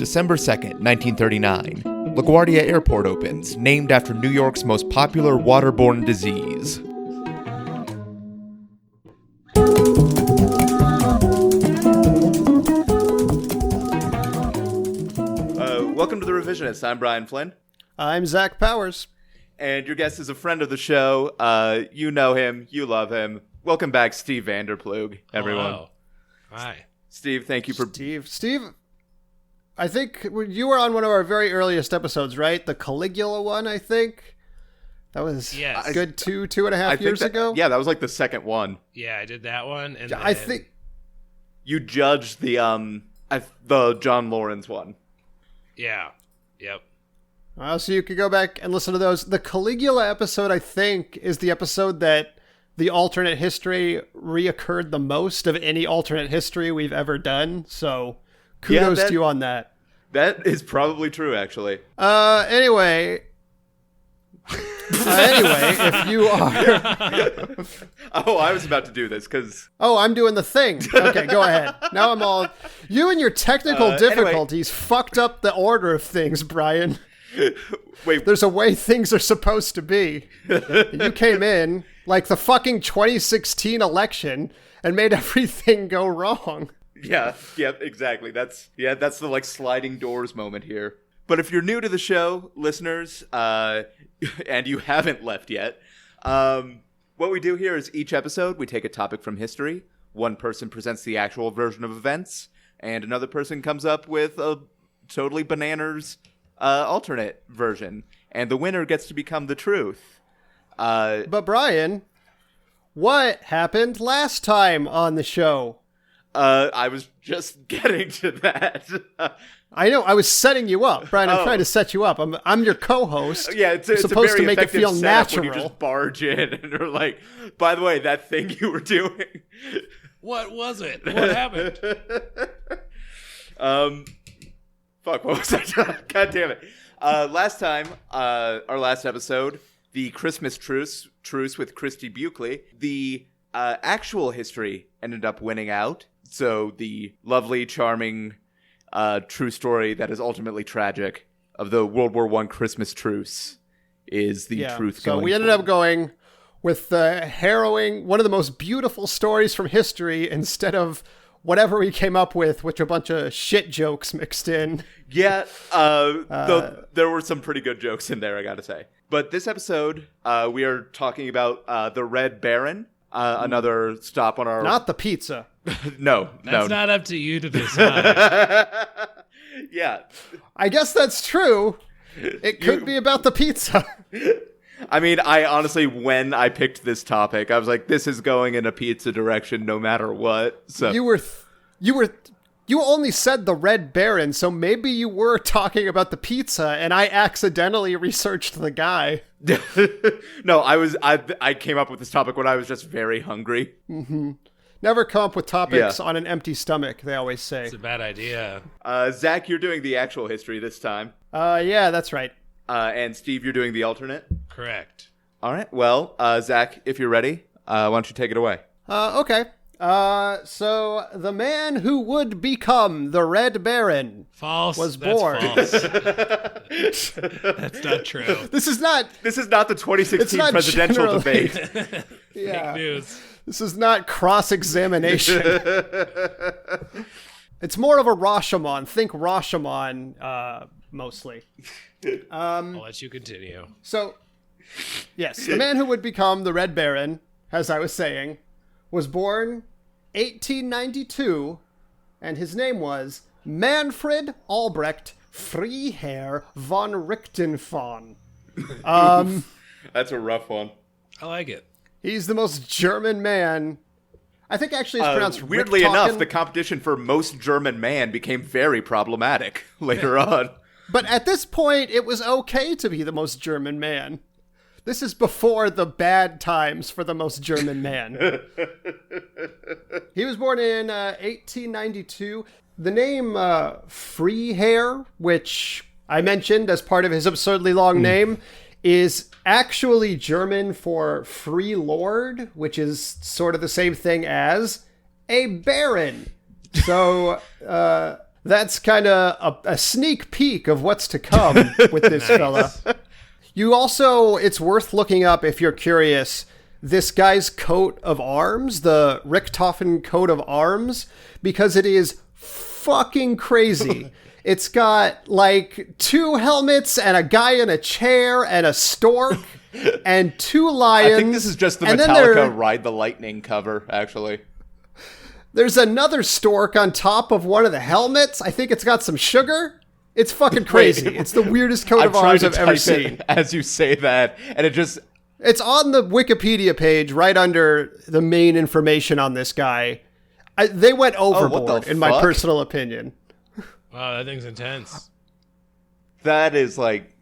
December 2nd, 1939. LaGuardia Airport opens, named after New York's most popular waterborne disease. Welcome to The Revisionists. I'm Brian Flynn. I'm Zach Powers. And your guest is a friend of the show. You know him. You love him. Welcome back, Steve Vanderploeg, everyone. Hello. Hi. Steve, thank you for... Steve, I think you were on one of our very earliest episodes, right? The Caligula one, I think. That was a good two and a half years ago. Yeah, that was like the second one. Yeah, I did that one. And I think... You judged the John Lawrence one. Yeah. Yep. So you could go back and listen to those. The Caligula episode, I think, is the episode that the alternate history reoccurred the most of any alternate history we've ever done. So kudos to you on that. That is probably true, actually. Anyway, if you are... Oh, I was about to do this because... Oh, I'm doing the thing. Okay, go ahead. Now I'm all... You and your technical difficulties fucked up the order of things, Brian. Wait. There's a way things are supposed to be. You came in like the fucking 2016 election and made everything go wrong. Yeah, exactly. That's the like sliding doors moment here. But if you're new to the show, listeners, and you haven't left yet, what we do here is each episode we take a topic from history. One person presents the actual version of events, and another person comes up with a totally bananas alternate version, and the winner gets to become the truth. But Brian, what happened last time on the show? I was just getting to that. I know. I was setting you up, Brian. I'm trying to set you up. I'm your co-host. Yeah, it's supposed to make it feel natural. When you just barge in and are like, by the way, that thing you were doing. What was it? What happened? Fuck, what was I doing? God damn it. Last time, our last episode, the Christmas truce with Christy Buckley, the actual history ended up winning out. So the lovely, charming, true story that is ultimately tragic of the World War I Christmas truce is the truth going. So we ended up going with the harrowing, one of the most beautiful stories from history instead of whatever we came up with, which are a bunch of shit jokes mixed in. Yeah, though there were some pretty good jokes in there, I gotta say. But this episode, we are talking about the Red Baron, another stop on our... Not the pizza. No. That's not up to you to decide. Yeah. I guess that's true. It could be about the pizza. I mean, I honestly, when I picked this topic, I was like, this is going in a pizza direction no matter what. So you only said the Red Baron, so maybe you were talking about the pizza and I accidentally researched the guy. No, I came up with this topic when I was just very hungry. Mm-hmm. Never come up with topics on an empty stomach, they always say. It's a bad idea. Zach, you're doing the actual history this time. Yeah, that's right. And Steve, you're doing the alternate? Correct. All right. Well, Zach, if you're ready, why don't you take it away? Okay. So the man who would become the Red Baron was born. False. That's not true. This is not the 2016 presidential debate. Yeah. Fake news. This is not cross-examination. It's more of a Rashomon. Think Rashomon, mostly. I'll let you continue. So, yes, the man who would become the Red Baron, as I was saying, was born 1892, and his name was Manfred Albrecht Freiherr von Richtenfahn. That's a rough one. I like it. He's the most German man. I think actually it's pronounced weirdly enough, the competition for most German man became very problematic later on. But at this point, it was okay to be the most German man. This is before the bad times for the most German man. He was born in 1892. The name Freiherr, which I mentioned as part of his absurdly long name, is actually German for free lord, which is sort of the same thing as a baron. So that's kind of a sneak peek of what's to come with this fella. You also, it's worth looking up if you're curious, this guy's coat of arms, the Richthofen coat of arms, because it is fucking crazy. It's got like 2 helmets and a guy in a chair and a stork and 2 lions. I think this is just the Metallica Ride the Lightning cover, actually. There's another stork on top of one of the helmets. I think it's got some sugar. It's fucking crazy. Wait, it's the weirdest coat of arms I've ever seen. As you say that, and it just... It's on the Wikipedia page right under the main information on this guy. They went overboard, in my personal opinion. Wow, that thing's intense. That is like...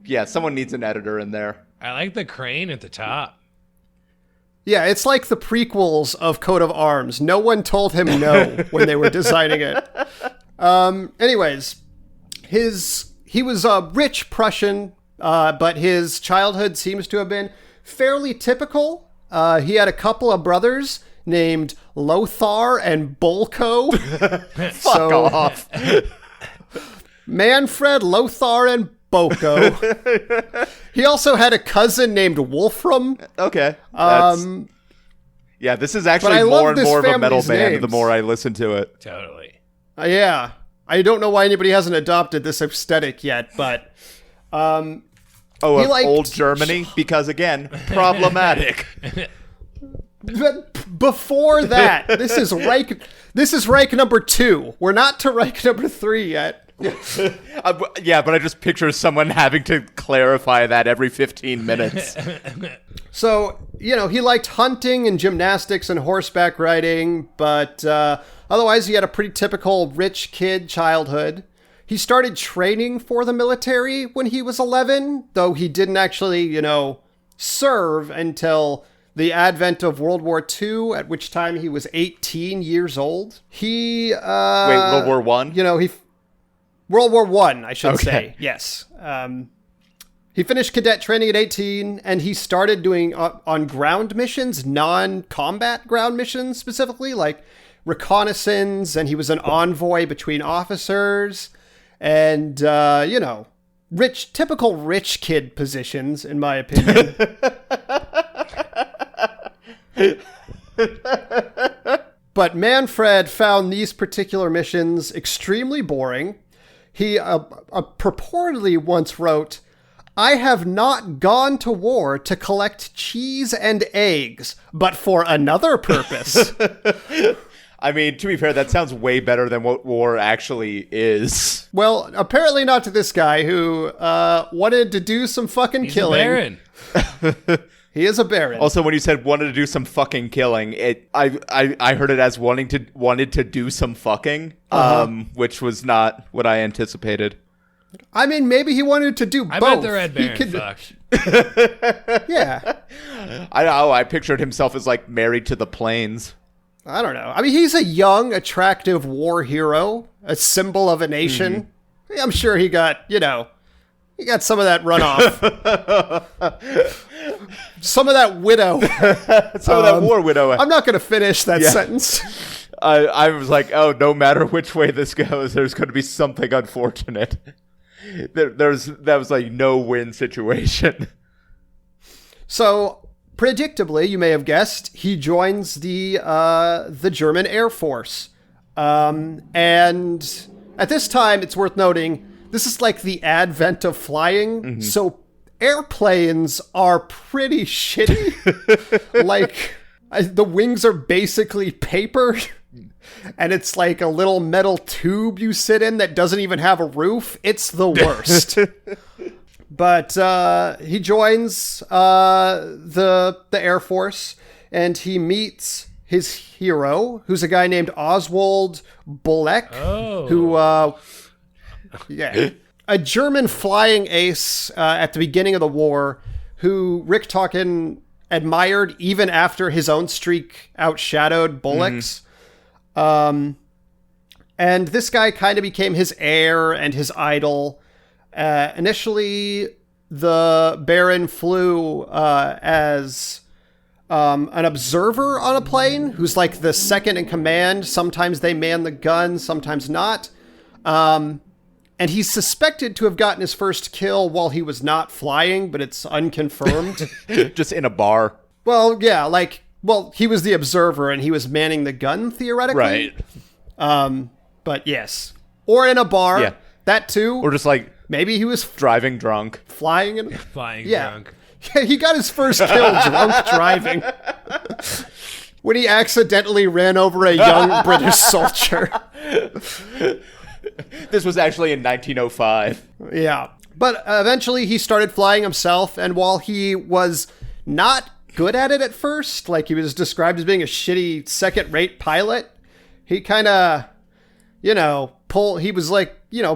Yeah, someone needs an editor in there. I like the crane at the top. Yeah, it's like the prequels of Coat of Arms. No one told him no when they were designing it. Anyways, he was a rich Prussian, but his childhood seems to have been fairly typical. He had a couple of brothers named Lothar and Bolko. Fuck off. Manfred, Lothar, and Boko. He also had a cousin named Wolfram. Okay. Yeah, this is actually more and more of a metal band the more I listen to it. Totally. Yeah. I don't know why anybody hasn't adopted this aesthetic yet, but... old Germany? Because, again, problematic. But before that, this is Reich number 2. We're not to Reich number 3 yet. Yeah, but I just picture someone having to clarify that every 15 minutes. So, he liked hunting and gymnastics and horseback riding, but otherwise he had a pretty typical rich kid childhood. He started training for the military when he was 11, though he didn't actually, serve until the advent of World War II, at which time he was 18 years old. Wait, World War One? World War One, I should say. Yes. He finished cadet training at 18, and he started doing on ground missions, non-combat ground missions specifically, like reconnaissance, and he was an envoy between officers, and, typical rich kid positions, in my opinion. But Manfred found these particular missions extremely boring. He purportedly once wrote, "I have not gone to war to collect cheese and eggs, but for another purpose." I mean, to be fair, that sounds way better than what war actually is. Well, apparently not to this guy who wanted to do some fucking killing. He's a baron. He is a baron. Also, when you said wanted to do some fucking killing, I heard it as wanted to do some fucking, which was not what I anticipated. I mean, maybe he wanted to do both. I bet the Red Baron fucked. Yeah. I don't know. I pictured himself as like married to the plains. I don't know. I mean, he's a young, attractive war hero, a symbol of a nation. Mm-hmm. I'm sure he got, he got some of that runoff. Some of that widow. Some of that war widow. I'm not going to finish that sentence. I was like, oh, no matter which way this goes, there's going to be something unfortunate. That was like no-win situation. So, predictably, you may have guessed, he joins the German Air Force. And at this time, it's worth noting, this is like the advent of flying. Mm-hmm. So airplanes are pretty shitty. Like, the wings are basically paper. And it's like a little metal tube you sit in that doesn't even have a roof. It's the worst. But he joins the Air Force, and he meets his hero, who's a guy named Oswald Bulleck, who, a German flying ace at the beginning of the war, who Richthofen admired even after his own streak outshadowed Bulleck's. Mm-hmm. And this guy kind of became his heir and his idol. Initially, the Baron flew as an observer on a plane who's like the second in command. Sometimes they man the gun, sometimes not. And he's suspected to have gotten his first kill while he was not flying, but it's unconfirmed. Just in a bar. Well, yeah, he was the observer and he was manning the gun, theoretically. Right. But yes. Or in a bar. Yeah. That too. Or just like... Maybe he was... driving drunk. Flying drunk. Yeah, he got his first kill drunk driving. When he accidentally ran over a young British soldier. This was actually in 1905. Yeah. But eventually he started flying himself, and while he was not good at it at first, like he was described as being a shitty second-rate pilot, he kind of,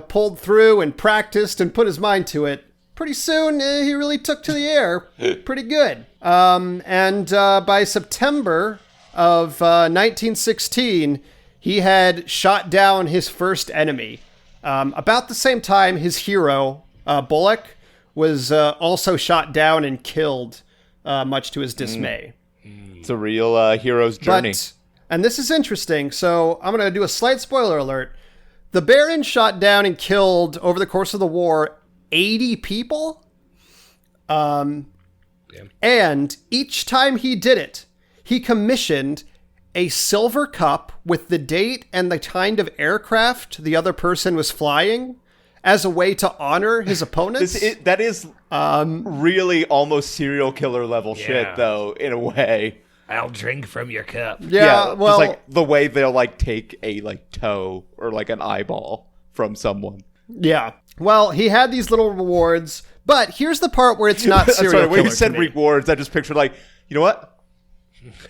pulled through and practiced and put his mind to it. Pretty soon, he really took to the air pretty good. And by September of 1916, he had shot down his first enemy. About the same time, his hero, Bullock, was also shot down and killed, much to his dismay. It's a real hero's journey. And this is interesting, so I'm going to do a slight spoiler alert. The Baron shot down and killed, over the course of the war, 80 people. And each time he did it, he commissioned a silver cup with the date and the kind of aircraft the other person was flying as a way to honor his opponents. That is really almost serial killer level shit, though, in a way. I'll drink from your cup. Yeah, well... just like the way they'll like take a like toe or like an eyeball from someone. Yeah. Well, he had these little rewards, but here's the part where it's not serial killer. When you said rewards, I just pictured like, you know what?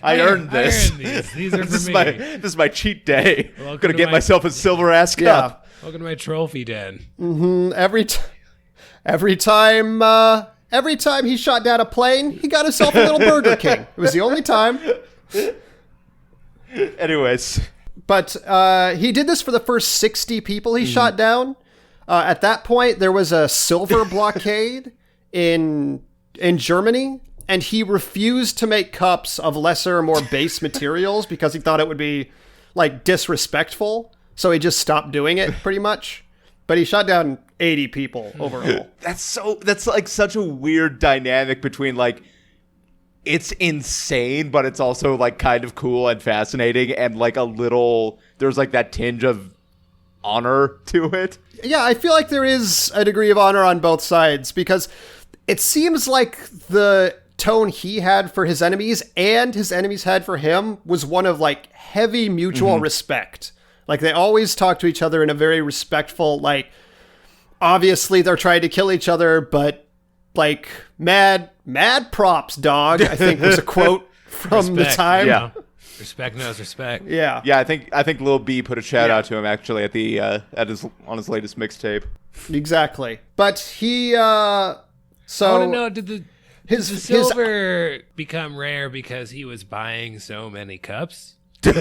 I earned this. I earned these are for me. This is my cheat day. I'm gonna get myself a silver ass cup. Welcome to my trophy den. Mm-hmm. Every time he shot down a plane, he got himself a little Burger King. It was the only time. Anyways. But he did this for the first 60 people he shot down. At that point, there was a silver blockade in Germany, and he refused to make cups of lesser, more base materials because he thought it would be like disrespectful. So he just stopped doing it pretty much. But he shot down 80 people overall. That's like such a weird dynamic between like, it's insane, but it's also like kind of cool and fascinating, and like there's like that tinge of honor to it. Yeah, I feel like there is a degree of honor on both sides, because it seems like the tone he had for his enemies and his enemies had for him was one of like heavy mutual respect. Like they always talk to each other in a very respectful, like, obviously they're trying to kill each other, but like mad props, dog, I think was a quote from the time. Yeah. Respect knows respect. Yeah. Yeah, I think Lil B put a shout out to him actually at on his latest mixtape. Exactly. But he I want to know, did the silver become rare because he was buying so many cups? Like,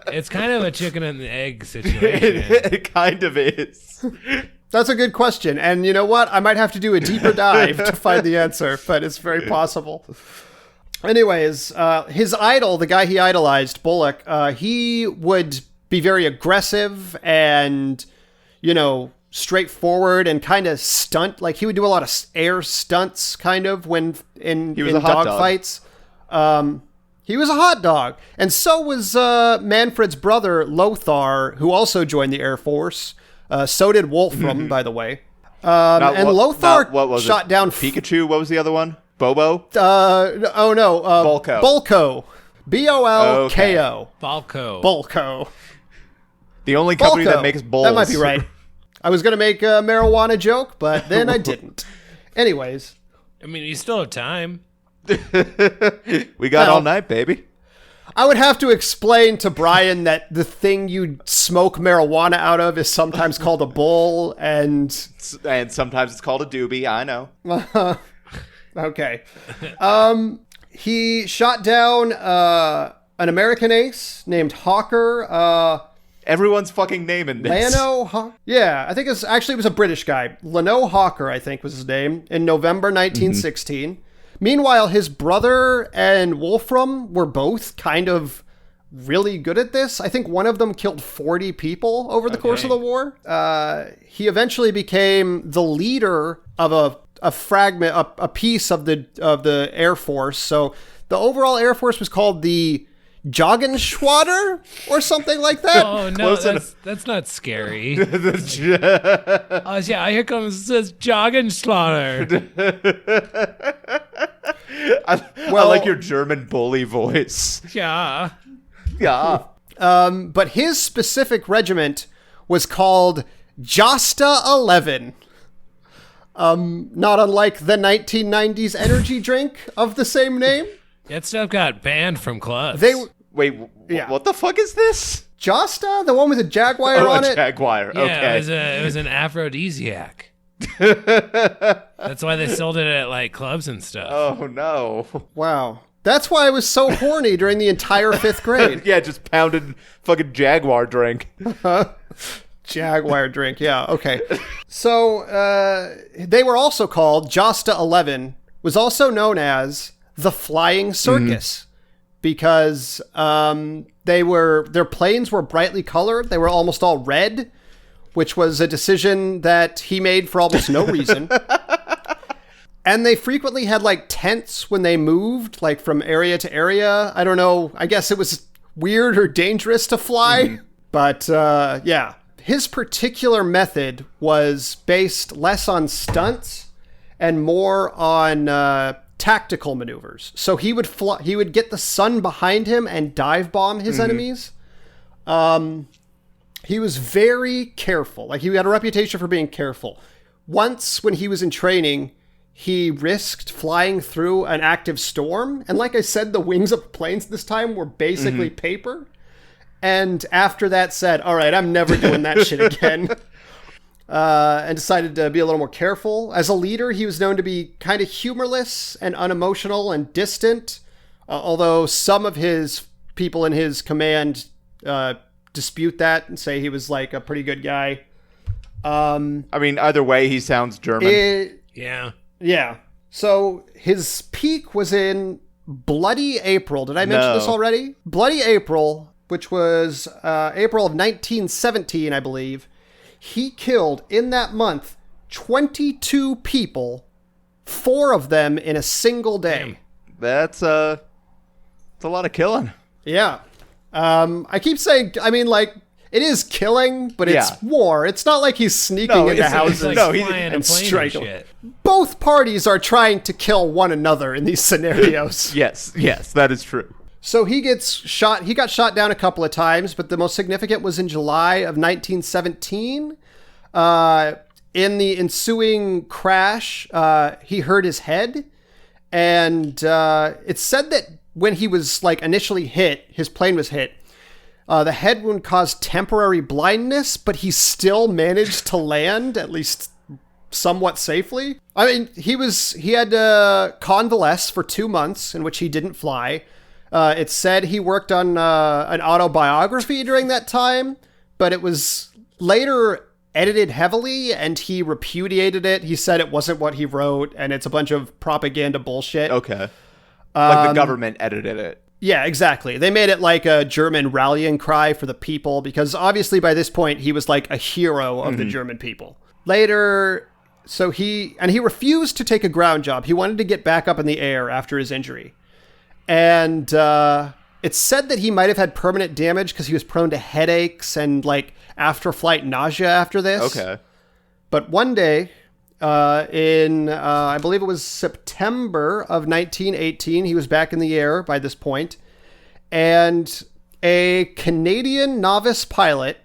it's kind of a chicken and the egg situation. It kind of is. That's a good question. And you know what? I might have to do a deeper dive to find the answer, but it's very possible. Anyways, his idol, the guy he idolized, Bullock, he would be very aggressive and, straightforward and kind of stunt. Like, he would do a lot of air stunts, kind of, when in dogfights. He was a hot dog. And so was Manfred's brother, Lothar, who also joined the Air Force. So did Wolfram, by the way. Lothar shot down... Pikachu, what was the other one? Bobo? Bulko. Bulko. Bolko. Okay. Bulko. The only company that makes bowls. That might be right. I was going to make a marijuana joke, but then I didn't. Anyways. I mean, you still have time. We got all night, baby. I would have to explain to Brian that the thing you smoke marijuana out of is sometimes called a bowl, and sometimes it's called a doobie. I know. Okay. He shot down an American ace named Hawker. Everyone's fucking naming this. Yeah, I think it was a British guy. Lano Hawker, I think, was his name, in November 1916. Meanwhile, his brother and Wolfram were both kind of really good at this. I think one of them killed 40 people over the course of the war. He eventually became the leader of a piece of the Air Force. So the overall Air Force was called the Joggenschwader or something like that. Oh no, that's not scary. Oh yeah, here comes this Joggenschwader. I like your German bully voice. Yeah. Yeah. But his specific regiment was called Josta 11. Not unlike the 1990s energy drink of the same name. That stuff got banned from clubs. Wait, what the fuck is this? Josta? The one with a jaguar on it? Jaguar, yeah, okay. It was an aphrodisiac. That's why they sold it at like clubs and stuff. Oh no. Wow. That's why I was so horny during the entire 5th grade. Yeah, just pounded fucking Jaguar drink. Jaguar drink, yeah, okay. So, they were also called, Josta 11 was also known as the Flying Circus. Because their planes were brightly colored. They were almost all red, which was a decision that he made for almost no reason. And they frequently had like tents when they moved, like from area to area. I don't know. I guess it was weird or dangerous to fly. But yeah, his particular method was based less on stunts and more on tactical maneuvers. So he would get the sun behind him and dive bomb his enemies. He was very careful. Like, he had a reputation for being careful. Once, when he was in training, he risked flying through an active storm. And like I said, the wings of planes this time were basically paper. And after that said, all right, I'm never doing that shit again. And decided to be a little more careful. As a leader, he was known to be kind of humorless and unemotional and distant, although some of his people in his command dispute that and say he was like a pretty good guy. I mean, either way, he sounds German. Yeah. So his peak was in Bloody April. Did I mention this already? Bloody April, which was April of 1917, I believe. He killed, in that month, 22 people, 4 of them in a single day. That's a lot of killing. Yeah. I keep saying, I mean, like, it is killing, but it's war. It's not like he's sneaking into houses and striking. shit. Both parties are trying to kill one another in these scenarios. Yes, that is true. So he got shot down a couple of times, but the most significant was in July of 1917. In the ensuing crash, he hurt his head. And it's said that when he was like initially hit, his plane was hit, the head wound caused temporary blindness, but he still managed to land, at least somewhat safely. I mean, he had to convalesce for 2 months in which he didn't fly. It said he worked on an autobiography during that time, but it was later edited heavily and he repudiated it. He said it wasn't what he wrote and it's a bunch of propaganda bullshit. Okay. Like the government edited it. Yeah, exactly. They made it like a German rallying cry for the people because obviously by this point he was like a hero of the German people. Later, so he refused to take a ground job. He wanted to get back up in the air after his injury. And it's said that he might have had permanent damage because he was prone to headaches and like after-flight nausea after this. Okay. But one day, I believe it was September of 1918, he was back in the air by this point, and a Canadian novice pilot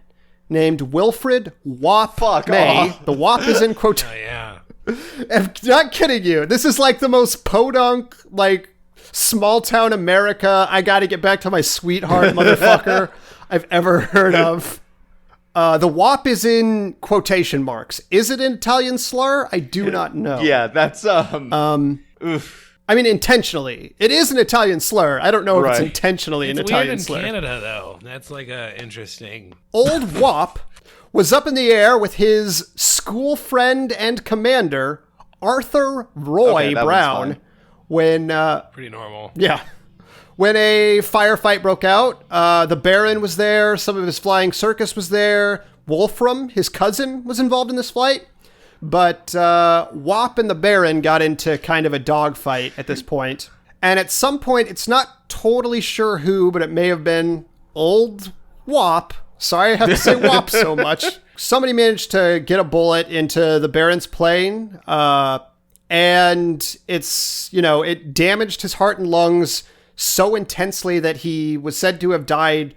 named Wilfred Wop May. The Wop is in quote. Oh, yeah. I'm not kidding you. This is like the most podunk, like, small town America, I gotta get back to my sweetheart motherfucker I've ever heard of. The WAP is in quotation marks. Is it an Italian slur? I do not know. Yeah, that's oof. I mean, intentionally. It is an Italian slur. I don't know if it's intentionally an Italian slur. It's weird in Canada, though. That's like a interesting. Old WAP was up in the air with his school friend and commander, Arthur Roy Brown, when Pretty normal. Yeah. When a firefight broke out, the Baron was there, some of his flying circus was there, Wolfram, his cousin, was involved in this flight. But Wop and the Baron got into kind of a dogfight at this point. And at some point, it's not totally sure who, but it may have been old Wop. Sorry I have to say Wop so much. Somebody managed to get a bullet into the Baron's plane. And it damaged his heart and lungs so intensely that he was said to have died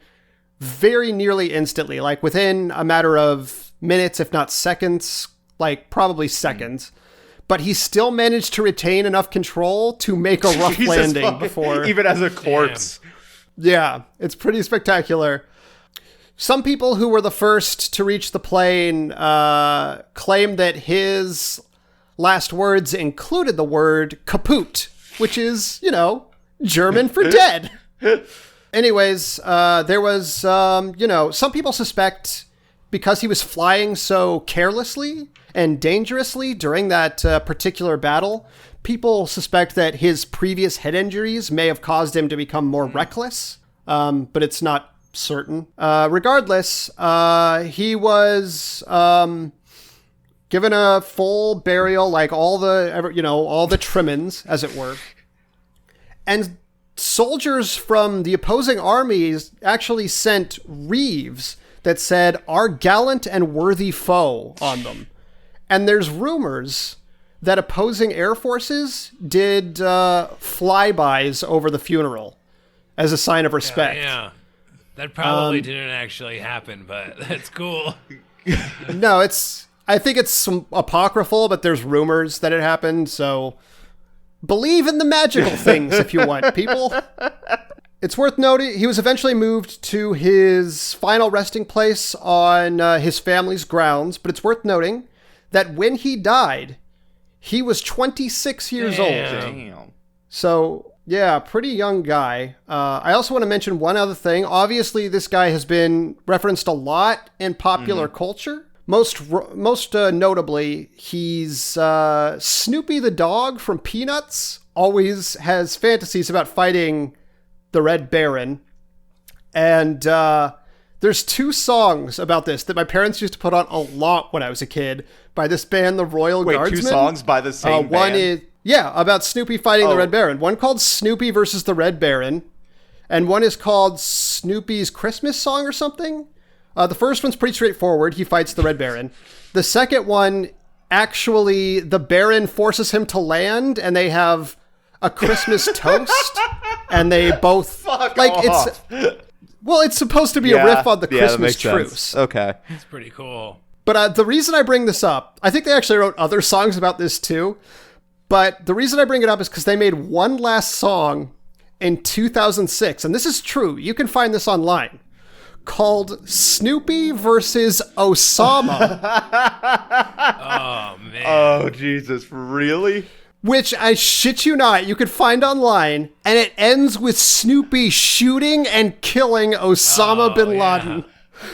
very nearly instantly, like within a matter of minutes, if not seconds, like probably seconds. But he still managed to retain enough control to make a rough landing before... Even as a corpse. Damn. Yeah, it's pretty spectacular. Some people who were the first to reach the plane claim that his last words included the word kaput, which is, German for dead. Anyways, there was, some people suspect because he was flying so carelessly and dangerously during that particular battle, people suspect that his previous head injuries may have caused him to become more reckless, but it's not certain. Regardless, he was given a full burial, like all the trimmings, as it were. And soldiers from the opposing armies actually sent wreaths that said, "Our gallant and worthy foe," on them. And there's rumors that opposing air forces did flybys over the funeral as a sign of respect. Yeah. That probably didn't actually happen, but that's cool. No, I think it's some apocryphal, but there's rumors that it happened, so believe in the magical things if you want, people. It's worth noting, he was eventually moved to his final resting place on his family's grounds, but it's worth noting that when he died, he was 26 years old. Damn. So, yeah, pretty young guy. I also want to mention one other thing. Obviously, this guy has been referenced a lot in popular culture. Most notably, he's Snoopy the dog from Peanuts. Always has fantasies about fighting the Red Baron. And there's 2 songs about this that my parents used to put on a lot when I was a kid by this band, the Royal Guardsmen. 2 songs by the same one band? About Snoopy fighting the Red Baron. One called Snoopy versus the Red Baron, and one is called Snoopy's Christmas Song or something. The first one's pretty straightforward. He fights the Red Baron. The second one, actually, the Baron forces him to land, and they have a Christmas toast, and they both... Fuck off. It's supposed to be a riff on the Christmas that makes truce. Sense. Okay. It's pretty cool. But the reason I bring this up, I think they actually wrote other songs about this too, but the reason I bring it up is because they made one last song in 2006, and this is true, you can find this online, called Snoopy versus Osama. Oh, man. Oh, Jesus, really? Which, I shit you not, you could find online, and it ends with Snoopy shooting and killing Osama bin Laden,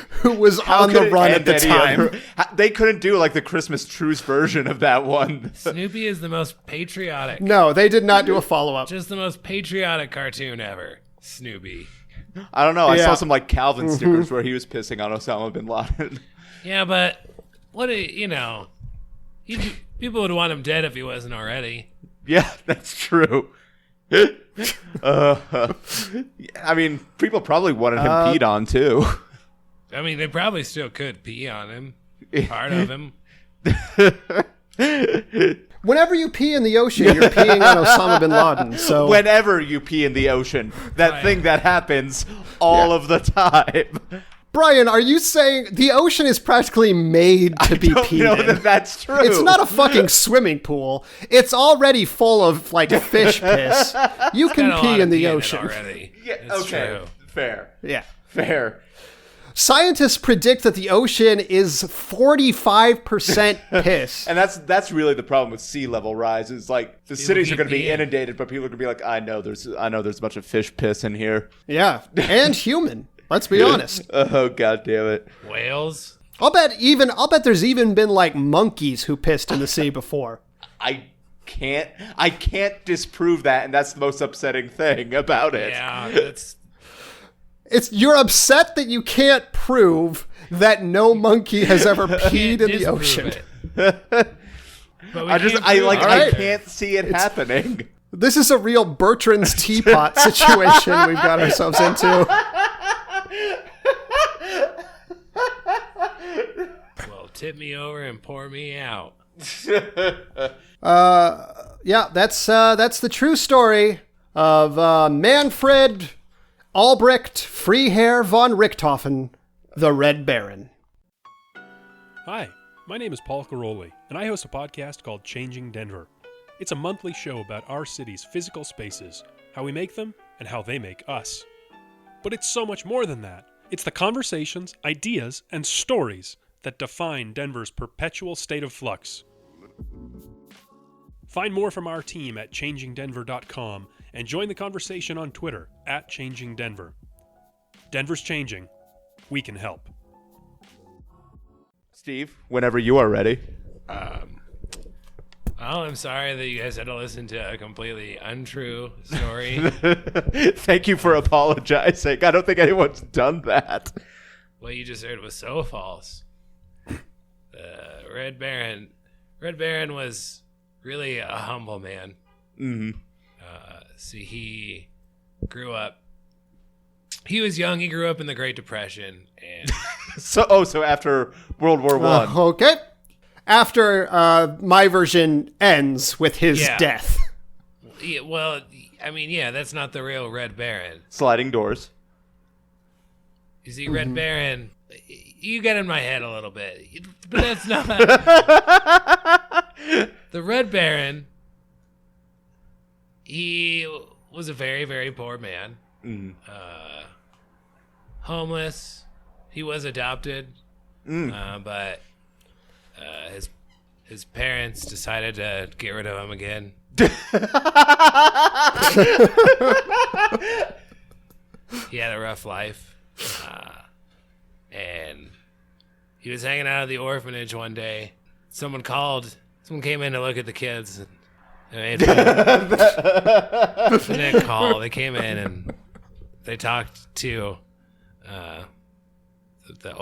who was on the run at the time. They couldn't do like the Christmas truce version of that one. Snoopy is the most patriotic. No, they did not do a follow-up. Just the most patriotic cartoon ever. Snoopy. I don't know. I saw some like Calvin stickers where he was pissing on Osama bin Laden. Yeah, but people would want him dead if he wasn't already. Yeah, that's true. I mean, people probably wanted him peed on too. I mean, they probably still could pee on him. Part of him. Whenever you pee in the ocean, you're peeing on Osama bin Laden. So whenever you pee in the ocean, that thing that happens all of the time. Brian, are you saying the ocean is practically made to be peed in? That's true. It's not a fucking swimming pool. It's already full of like fish piss. You can pee in the ocean. Already. Yeah, it's okay. True. Fair. Yeah. Fair. Scientists predict that the ocean is 45% piss. And that's really the problem with sea level rise. Is like the cities are going to be inundated, but people are going to be like, I know there's a bunch of fish piss in here. Yeah, and human. Let's be honest. Oh, God damn it. Whales? I'll bet there's even been like monkeys who pissed in the sea before. I can't disprove that, and that's the most upsetting thing about it. Yeah, you're upset that you can't prove that no monkey has ever peed in the ocean. I can't see it happening. This is a real Bertrand's teapot situation we've got ourselves into. Well, tip me over and pour me out. Yeah, that's the true story of Manfred Albrecht Freiherr von Richthofen, the Red Baron. Hi, my name is Paul Caroli, and I host a podcast called Changing Denver. It's a monthly show about our city's physical spaces, how we make them, and how they make us. But it's so much more than that. It's the conversations, ideas, and stories that define Denver's perpetual state of flux. Find more from our team at changingdenver.com and join the conversation on Twitter at changingdenver. Denver's changing. We can help. Steve, whenever you are ready. Well, I'm sorry that you guys had to listen to a completely untrue story. Thank you for apologizing. I don't think anyone's done that. What you just heard was so false. Red Baron was really a humble man. Mm-hmm. See, he grew up. He was young. He grew up in the Great Depression, and so after World War I. Okay. After my version ends with his death. Yeah, well, I mean, yeah, that's not the real Red Baron. Sliding doors. You see, Red Baron, you get in my head a little bit, but that's not. The Red Baron, he was a very, very poor man. Homeless. He was adopted, but his parents decided to get rid of him again. He had a rough life, and he was hanging out at the orphanage one day. Someone came in to look at the kids. They didn't call. They came in and they talked to the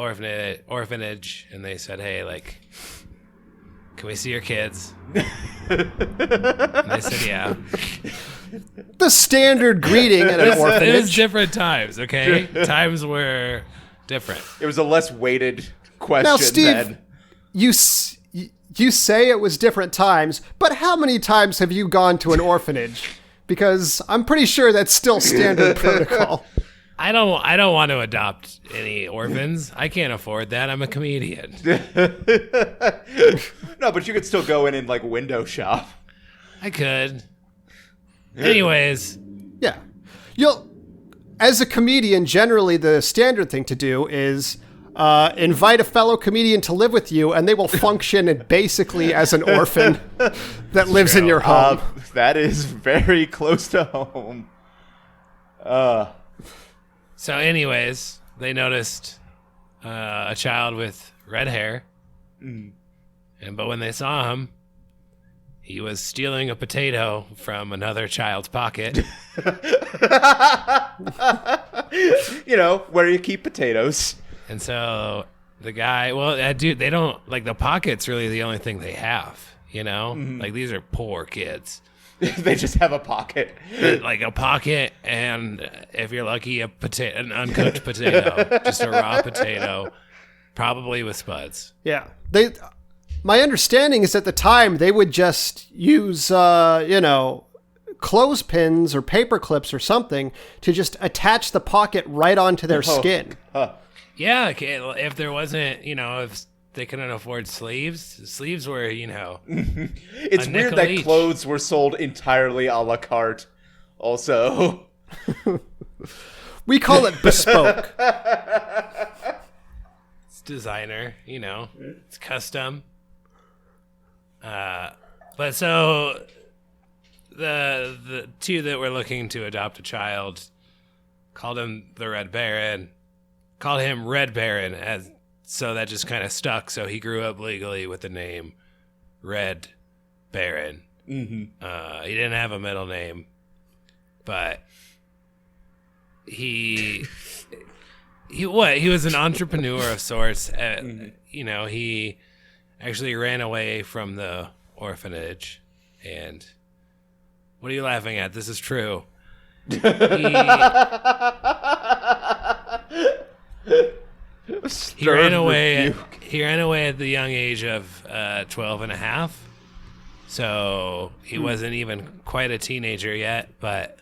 orphanage, and they said, "Hey, like, can we see your kids?" And they said, "Yeah." The standard greeting at an orphanage. It was different times, okay? Times were different. It was a less weighted question. Now, Steve, you say it was different times, but how many times have you gone to an orphanage? Because I'm pretty sure that's still standard protocol. I don't want to adopt any orphans. I can't afford that. I'm a comedian. No, but you could still go in and like window shop. I could. Anyways. Yeah. As a comedian, generally the standard thing to do is invite a fellow comedian to live with you, and they will function basically as an orphan that lives in your home. That is very close to home. So anyways, they noticed a child with red hair. But when they saw him, he was stealing a potato from another child's pocket. You know, where you keep potatoes. And so the guy, dude, they don't, like, the pocket's really the only thing they have, you know? Like, these are poor kids. They just have a pocket. Like a pocket, and if you're lucky, an uncooked potato. Just a raw potato, probably with spuds. Yeah. My understanding is at the time they would just use, clothespins or paper clips or something to just attach the pocket right onto their skin. Yeah, if there wasn't, if they couldn't afford sleeves were, It's weird that each. Clothes were sold entirely a la carte also. We call it bespoke. It's designer, it's custom. But so the two that were looking to adopt a child called him the Red Baron, called him Red Baron, so that just kind of stuck. So he grew up legally with the name Red Baron. He didn't have a middle name, but he was an entrepreneur of sorts. You know, he actually ran away from the orphanage. And what are you laughing at? This is true. He ran away. He ran away at the young age of 12 and a half. So he wasn't even quite a teenager yet, but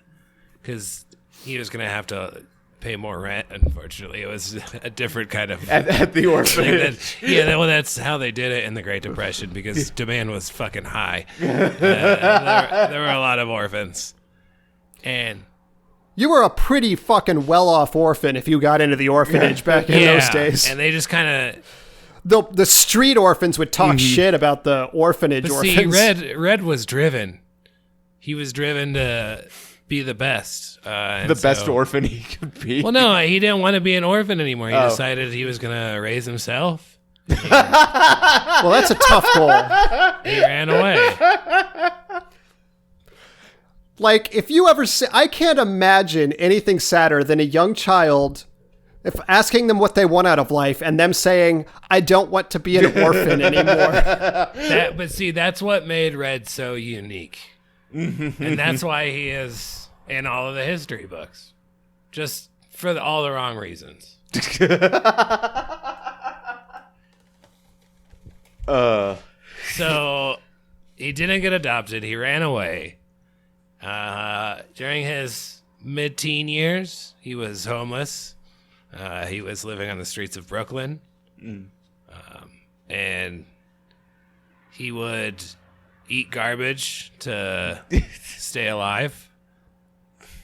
because he was going to have to pay more rent, unfortunately. It was a different kind of... At the orphanage. Well, that's how they did it in the Great Depression, because demand was fucking high. There were a lot of orphans. And... You were a pretty fucking well-off orphan if you got into the orphanage back in those days. And they just kind of... The street orphans would talk shit about the orphanage orphans. See, Red was driven. He was driven to be the best. The best orphan he could be. Well, no, he didn't want to be an orphan anymore. He decided he was going to raise himself. Well, that's a tough goal. He ran away. Like, if you ever say... I can't imagine anything sadder than a young child... If asking them what they want out of life and them saying, I don't want to be an orphan anymore. But see, that's what made Red so unique. And that's why he is in all of the history books. Just for all the wrong reasons. So, he didn't get adopted. He ran away. During his mid-teen years, he was homeless. He was living on the streets of Brooklyn, and he would eat garbage to stay alive.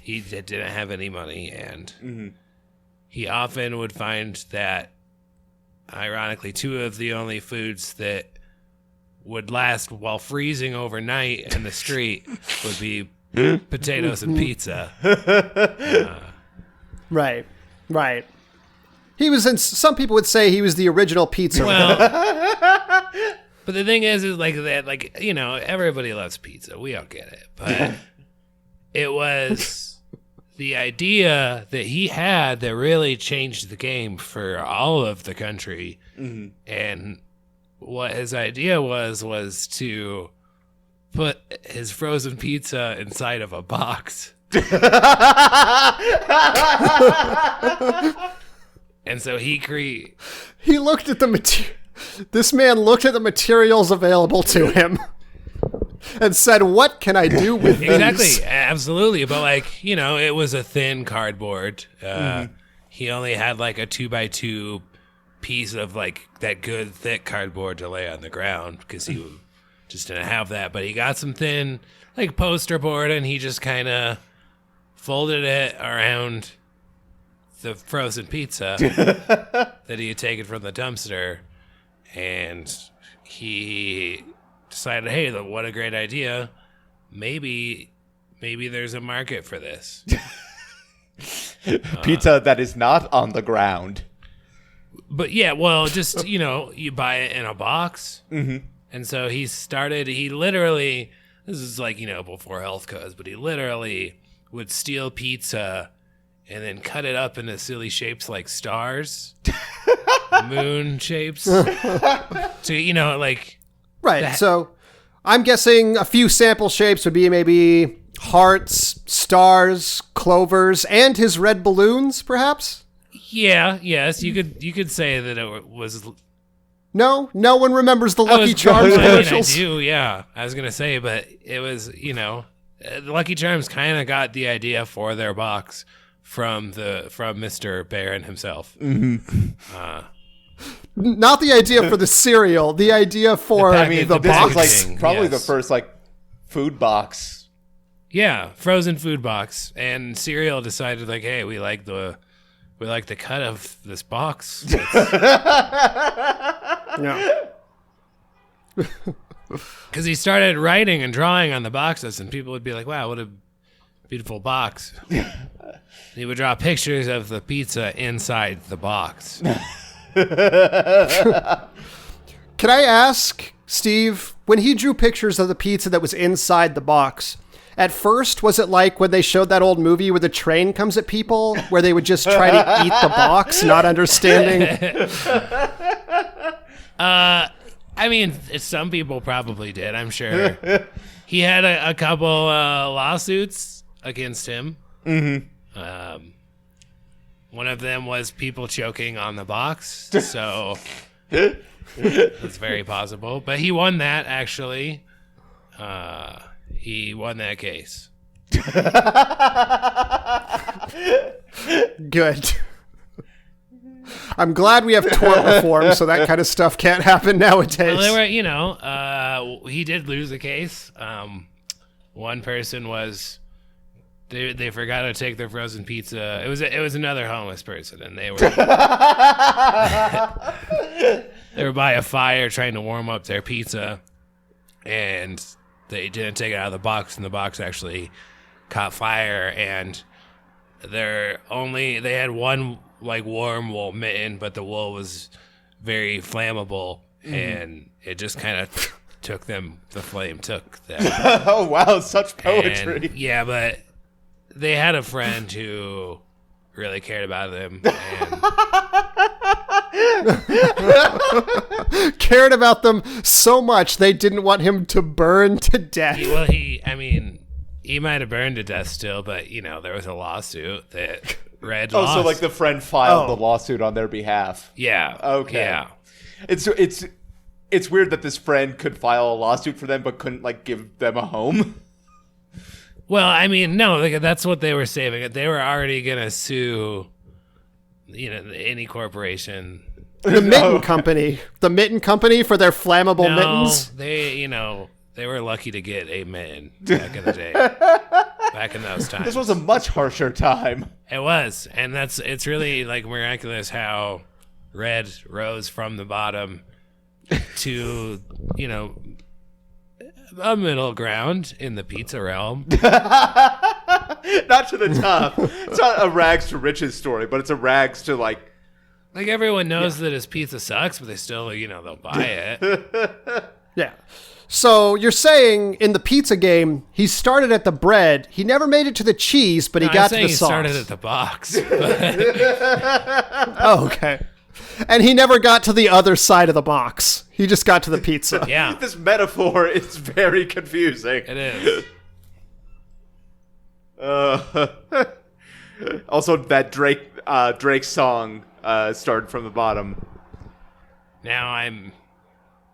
He didn't have any money, and he often would find that, ironically, two of the only foods that would last while freezing overnight in the street would be potatoes and pizza. Right. He was in. Some people would say he was the original pizza. Well, but the thing is like that, like, you know, everybody loves pizza. We all get it, but it was the idea that he had that really changed the game for all of the country. And what his idea was to put his frozen pizza inside of a box. And so he looked at this man looked at the materials available to him and said, what can I do with these? Exactly, absolutely. But, like, you know, it was a thin cardboard. He only had like a 2x2 piece of like that good thick cardboard to lay on the ground because he just didn't have that. But he got some thin like poster board and he just kind of folded it around the frozen pizza that he had taken from the dumpster, and he decided, hey, what a great idea. Maybe there's a market for this. Pizza that is not on the ground. But yeah, well, just, you know, you buy it in a box. And so he literally, this is like, you know, before health codes, but he literally would steal pizza and then cut it up into silly shapes like stars, moon shapes. So, you know, like... Right, so I'm guessing a few sample shapes would be maybe hearts, stars, clovers, and his red balloons, perhaps? Yeah, yes, you could say that it was... No one remembers the Lucky Charms commercials. I do, yeah. I was going to say, but it was, you know... The Lucky Charms kind of got the idea for their box from Mr. Barron himself. Not the idea for the cereal, the idea for this box. was like probably the first like food box. Yeah, frozen food box. And cereal decided like, hey, we like the cut of this box. Yeah. Because he started writing and drawing on the boxes, and people would be like, wow, what a beautiful box. He would draw pictures of the pizza inside the box. Can I ask, Steve, when he drew pictures of the pizza that was inside the box, at first, was it like when they showed that old movie where the train comes at people, where they would just try to eat the box, not understanding? I mean, some people probably did, I'm sure. He had a couple lawsuits against him. Mm-hmm. One of them was people choking on the box, so it's very possible. But he won that, actually. He won that case. Good. I'm glad we have tort reform, so that kind of stuff can't happen nowadays. Well, they were, he did lose a case. One person was they forgot to take their frozen pizza. It was another homeless person, and they were they were by a fire trying to warm up their pizza, and they didn't take it out of the box, and the box actually caught fire, and they had one like warm wool mitten, but the wool was very flammable, and it just kind of took them. The flame took them. Oh wow, such poetry. And, yeah, but they had a friend who really cared about them. And cared about them so much they didn't want him to burn to death. He might have burned to death still, but there was a lawsuit that Red lost. So like the friend filed the lawsuit on their behalf. Yeah. Okay. Yeah. It's weird that this friend could file a lawsuit for them, but couldn't like give them a home. Well, no, that's what they were saving. They were already gonna sue, any corporation. The mitten company for their flammable mittens. They were lucky to get a mitten back in the day, back in those times. This was a much harsher time. It was, and it's really like miraculous how Red rose from the bottom to a middle ground in the pizza realm. Not to the top. It's not a rags to riches story, but it's a rags to like everyone knows that his pizza sucks, but they still they'll buy it. Yeah. So you're saying in the pizza game, he started at the bread. He never made it to the cheese, but he got to the sauce. He started at the box. Oh, okay. And he never got to the other side of the box. He just got to the pizza. Yeah. This metaphor is very confusing. It is. Also, that Drake song started from the bottom. Now I'm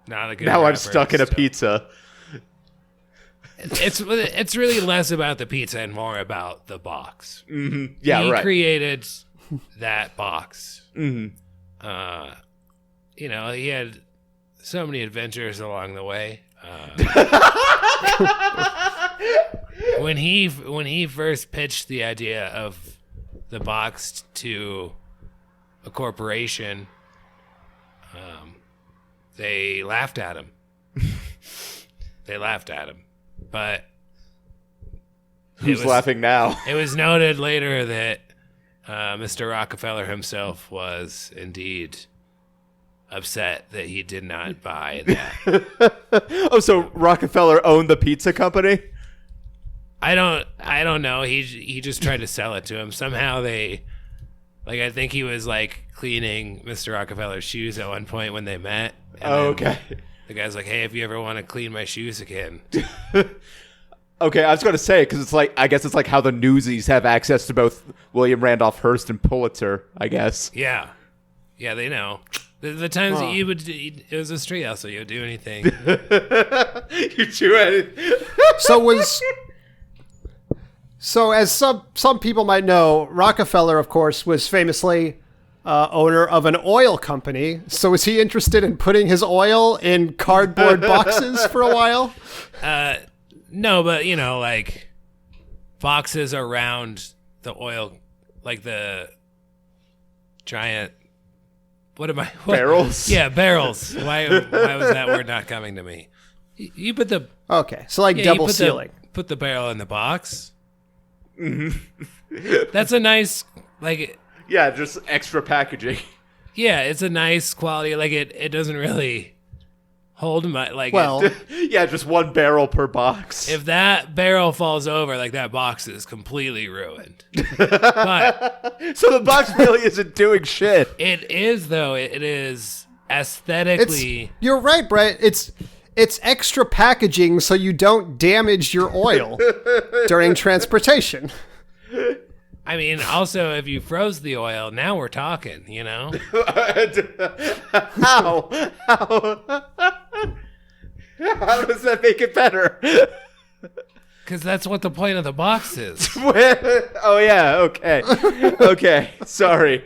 not a good Now rapper, I'm stuck in a pizza. It's really less about the pizza and more about the box. Mm-hmm. Yeah, he right. created that box. Mm-hmm. He had so many adventures along the way. When he first pitched the idea of the box to a corporation, they laughed at him. But who's laughing now? It was noted later that Mr. Rockefeller himself was indeed upset that he did not buy that. Oh, so Rockefeller owned the pizza company? I don't know. He just tried to sell it to him. Somehow I think he was cleaning Mr. Rockefeller's shoes at one point when they met. Okay. The guy's like, "Hey, if you ever want to clean my shoes again." Okay, I was going to say, because I guess it's like how the Newsies have access to both William Randolph Hearst and Pulitzer, I guess. Yeah, they know. The times that you would, it was a street hustle. You would do anything. You do anything. So as some people might know, Rockefeller, of course, was famously owner of an oil company. So was he interested in putting his oil in cardboard boxes for a while? No, but boxes around the oil, like the giant. Barrels? Yeah, barrels. Why was that word not coming to me? You put the double sealing. Put the barrel in the box. Mm-hmm. That's a nice Yeah, just extra packaging. Yeah, it's a nice quality. It doesn't really hold my like. Well, Yeah, just one barrel per box. If that barrel falls over, like that box is completely ruined. But So the box really isn't doing shit. it is, though. It is aesthetically. you're right, Brett. It's extra packaging so you don't damage your oil during transportation. I mean, also, if you froze the oil, now we're talking, you know? How? How does that make it better? Because that's what the point of the box is. Oh, yeah, okay. Okay, sorry.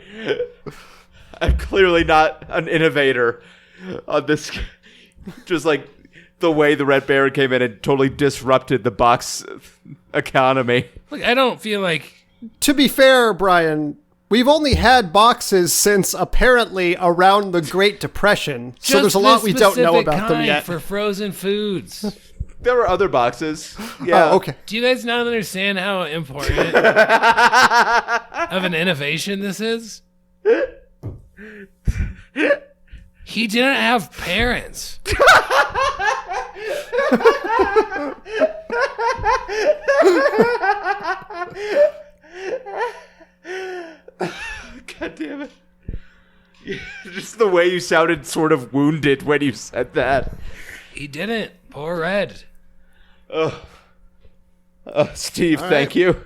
I'm clearly not an innovator on this. Just like the way the Red Baron came in and totally disrupted the box economy. Look, I don't feel like. To be fair, Brian, we've only had boxes since apparently around the Great Depression, so there's a lot we don't know about them yet. For frozen foods. There were other boxes. Yeah. Oh, okay. Do you guys not understand how important of an innovation this is? He didn't have parents. God damn it. Just the way you sounded sort of wounded when you said that. He didn't. Poor Red. Steve, All thank right. you.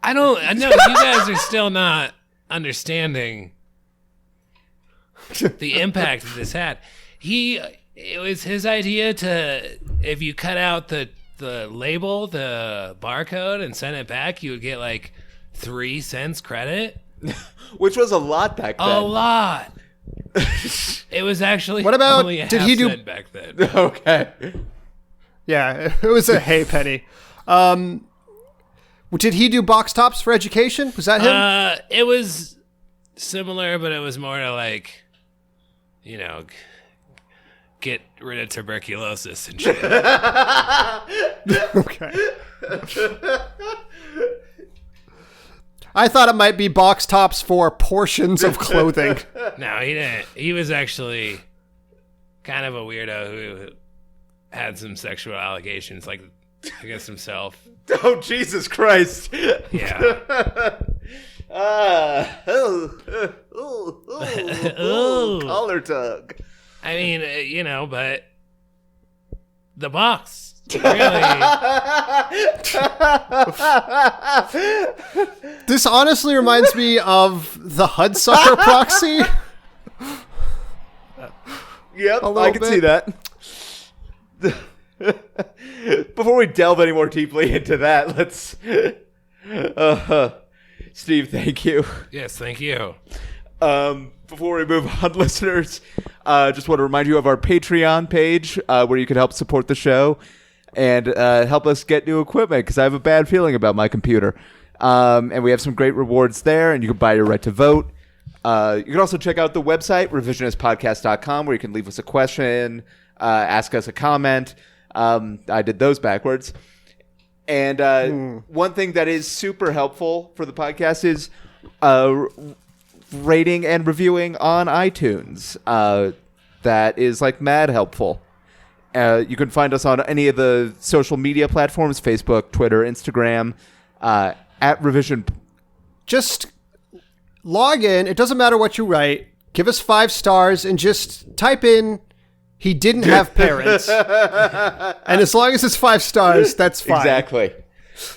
I know you guys are still not understanding the impact that this had. It was his idea to, if you cut out the label, the barcode, and send it back, you would get like 3 cents credit. Which was a lot back then. A lot. It was actually What about- only a did half he do- cent back then. Okay. Yeah, it was a hay penny. Did he do box tops for education? Was that him? It was similar, but it was more to like, you know, get rid of tuberculosis and shit. Okay. I thought it might be box tops for portions of clothing. No, he didn't. He was actually kind of a weirdo who had some sexual allegations, like against himself. Oh, Jesus Christ. Yeah. Collar tug. I mean, you know, but the box really. This honestly reminds me of the Hudsucker proxy. Yep, A little I can bit. see that. Before we delve any more deeply into that, let's... Steve, thank you. Yes, thank you. Before we move on, listeners, just want to remind you of our Patreon page where you can help support the show and help us get new equipment because I have a bad feeling about my computer. And we have some great rewards there, and you can buy your right to vote. You can also check out the website, revisionistpodcast.com, where you can leave us a question, ask us a comment. I did those backwards. And one thing that is super helpful for the podcast is rating and reviewing on iTunes. That is like mad helpful. You can find us on any of the social media platforms, Facebook, Twitter, Instagram, at Revision. Just log in. It doesn't matter what you write. Give us 5 stars and just type in he didn't have parents. And as long as it's 5 stars, that's fine. Exactly.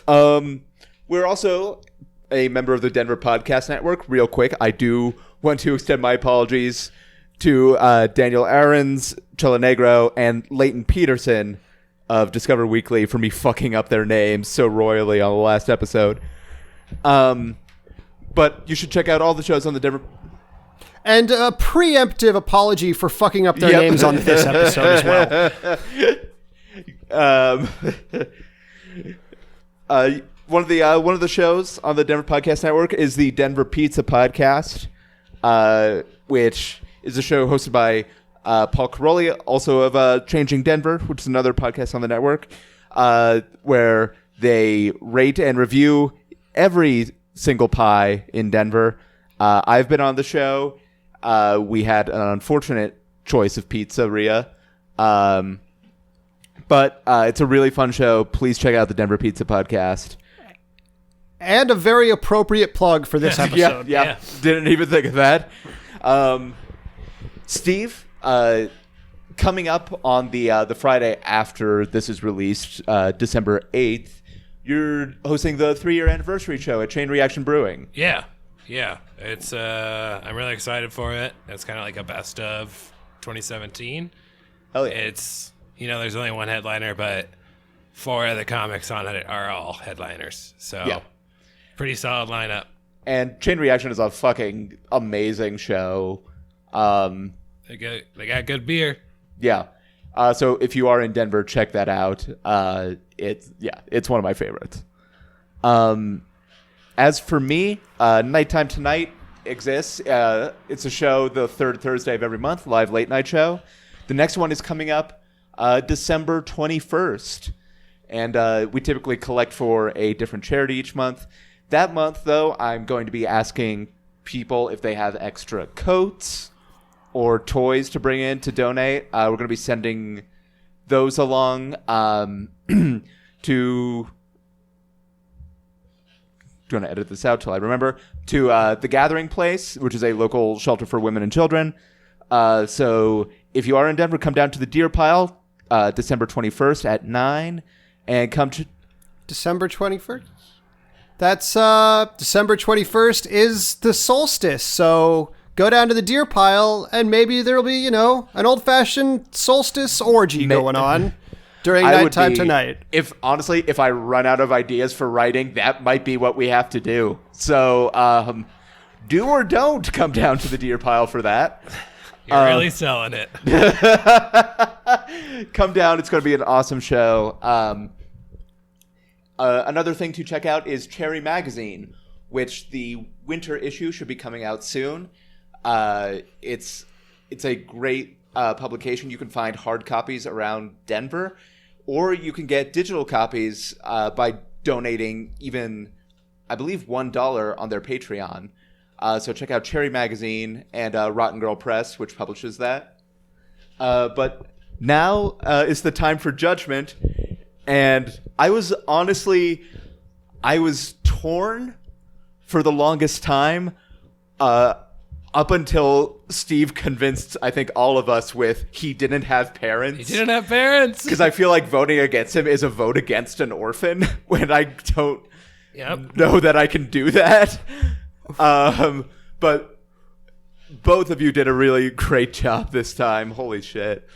We're also a member of the Denver Podcast Network. Real quick, I do want to extend my apologies to Daniel Aarons, Chela Negro, and Leighton Peterson of Discover Weekly for me fucking up their names so royally on the last episode. But you should check out all the shows on the Denver... And a preemptive apology for fucking up their names on this episode as well. One of the shows on the Denver Podcast Network is the Denver Pizza Podcast, which is a show hosted by Paul Caroli, also of Changing Denver, which is another podcast on the network, where they rate and review every single pie in Denver. I've been on the show. We had an unfortunate choice of pizzeria. But it's a really fun show. Please check out the Denver Pizza Podcast. And a very appropriate plug for this episode. Yeah. Didn't even think of that. Steve, coming up on the Friday after this is released, December 8th, you're hosting the 3-year anniversary show at Chain Reaction Brewing. Yeah. It's I'm really excited for it. It's kind of like a best of 2017. Oh yeah. It's, there's only one headliner, but 4 of the comics on it are all headliners. So pretty solid lineup. And Chain Reaction is a fucking amazing show. They got good beer. Yeah. So if you are in Denver, check that out. It's one of my favorites. As for me, Nighttime Tonight exists. It's a show the third Thursday of every month, live late night show. The next one is coming up December 21st. And we typically collect for a different charity each month. That month, though, I'm going to be asking people if they have extra coats or toys to bring in to donate. We're going to be sending those along to... going to edit this out till I remember, to The Gathering Place, which is a local shelter for women and children. So if you are in Denver, come down to the Deer Pile, December 21st at 9, and come to... December 21st? That's December 21st is the solstice, so go down to the Deer Pile, and maybe there'll be, an old-fashioned solstice orgy going on during Nighttime Tonight. If I run out of ideas for writing, that might be what we have to do. So, do or don't come down to the Deer Pile for that. You're really selling it. Come down. It's going to be an awesome show. Another thing to check out is Cherry Magazine, which the winter issue should be coming out soon. It's a great publication. You can find hard copies around Denver, or you can get digital copies by donating even, I believe, $1 on their Patreon. So check out Cherry Magazine and Rotten Girl Press, which publishes that. But now is the time for judgment. And I was torn for the longest time up until Steve convinced, I think, all of us with he didn't have parents. He didn't have parents. Because I feel like voting against him is a vote against an orphan when I don't know that I can do that. But both of you did a really great job this time. Holy shit.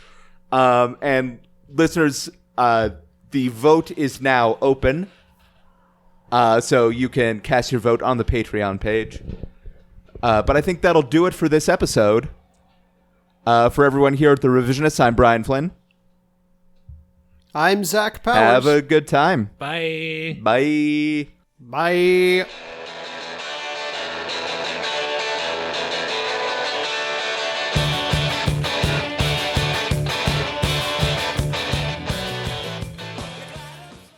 And listeners, the vote is now open. So you can cast your vote on the Patreon page. But I think that'll do it for this episode. For everyone here at The Revisionists, I'm Brian Flynn. I'm Zach Powers. Have a good time. Bye. Bye. Bye.